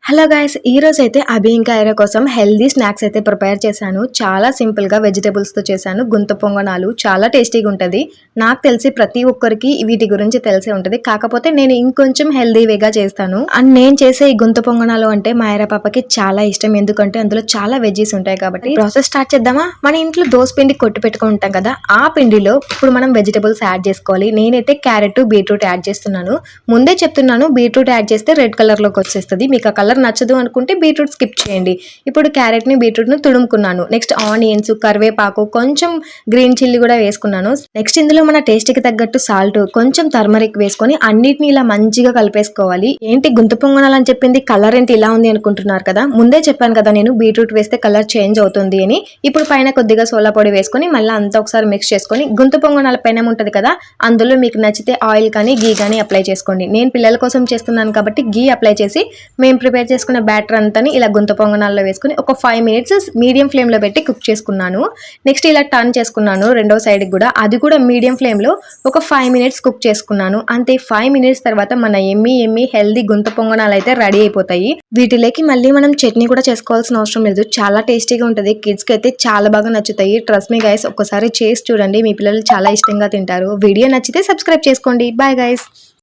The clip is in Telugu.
హలో గైస్ ఈ రోజు అయితే అభి ఇంకా ఐరా కోసం హెల్దీ స్నాక్స్ అయితే ప్రిపేర్ చేశాను. చాలా సింపుల్ గా వెజిటబుల్స్ తో చేశాను. గుంత పొంగనాలు చాలా టేస్టీగా ఉంటది. నాకు తెలిసి ప్రతి ఒక్కరికి వీటి గురించి తెలిసే ఉంటది. కాకపోతే నేను ఇంకొంచెం హెల్దీ వేగా చేస్తాను. అండ్ నేను చేసే ఈ గుంత పొంగనాలు అంటే మా ఐరా పాపకి చాలా ఇష్టం. ఎందుకంటే అందులో చాలా వెజ్జీస్ ఉంటాయి కాబట్టి. ప్రాసెస్ స్టార్ట్ చేద్దామా? మన ఇంట్లో దోస పిండి కొట్టి పెట్టుకుంటాం కదా, ఆ పిండిలో ఇప్పుడు మనం వెజిటబుల్స్ యాడ్ చేసుకోవాలి. నేనైతే క్యారెట్ బీట్రూట్ యాడ్ చేస్తున్నాను. ముందే చెప్తున్నాను, బీట్రూట్ యాడ్ చేస్తే రెడ్ కలర్ లోకి వచ్చేస్తుంది. మీకు ఆ కలర్ నచ్చదు అనుకుంటే బీట్రూట్ స్కిప్ చేయండి. ఇప్పుడు క్యారెట్ ని బీట్రూట్ ను తుడుముకున్నాను. నెక్స్ట్ ఆనియన్స్, కరివేపాకు, కొంచెం గ్రీన్ చిల్లీ కూడా వేసుకున్నాను. నెక్స్ట్ ఇందులో మన టేస్ట్ కి తగ్గట్టు సాల్ట్, కొంచెం టర్మరిక్ వేసుకొని అన్నిటిని ఇలా మంచిగా కలిపేసుకోవాలి. ఏంటి గుంత పొంగనాలని చెప్పింది, కలర్ ఏంటి ఇలా ఉంది అనుకుంటున్నారు కదా. ముందే చెప్పాను కదా నేను బీట్రూట్ వేస్తే కలర్ చేంజ్ అవుతుంది అని. ఇప్పుడు పైన కొద్దిగా సోలా పొడి వేసుకొని మళ్ళీ అంతా ఒకసారి మిక్స్ చేసుకొని గుంత పొంగనాల పెనం ఉంటది కదా, అందులో మీకు నచ్చితే ఆయిల్ కానీ గీ కానీ అప్లై చేసుకోండి. నేను పిల్లల కోసం చేస్తున్నాను కాబట్టి గీ అప్లై చేసి మేము ప్రిపేర్ చేసుకున్న బ్యాటర్ అంతాని ఇలా గుంత పొంగనాల్లో వేసుకుని ఒక 5 మినిట్స్ మీడియం ఫ్లేమ్ లో పెట్టి కుక్ చేసుకున్నాను. నెక్స్ట్ ఇలా టర్న్ చేసుకున్నాను రెండో సైడ్ కూడా, అది కూడా మీడియం ఫ్లేమ్ లో ఒక 5 మినిట్స్ కుక్ చేసుకున్నాను. అంతే 5 మినిట్స్ తర్వాత మన ఎమ్మి హెల్దీ గుంత పొంగనాలు అయితే రెడీ అయిపోతాయి. వీటిలోకి మళ్ళీ మనం చట్నీ కూడా చేసుకోవాల్సిన అవసరం లేదు. చాలా టేస్టీగా ఉంటుంది. కిడ్స్ కి అయితే చాలా బాగా నచ్చుతాయి. ట్రస్ట్ మీ గైస్, ఒక్కసారి చేసి చూడండి, మీ పిల్లలు చాలా ఇష్టంగా తింటారు. వీడియో నచ్చితే సబ్స్క్రైబ్ చేసుకోండి. Bye guys.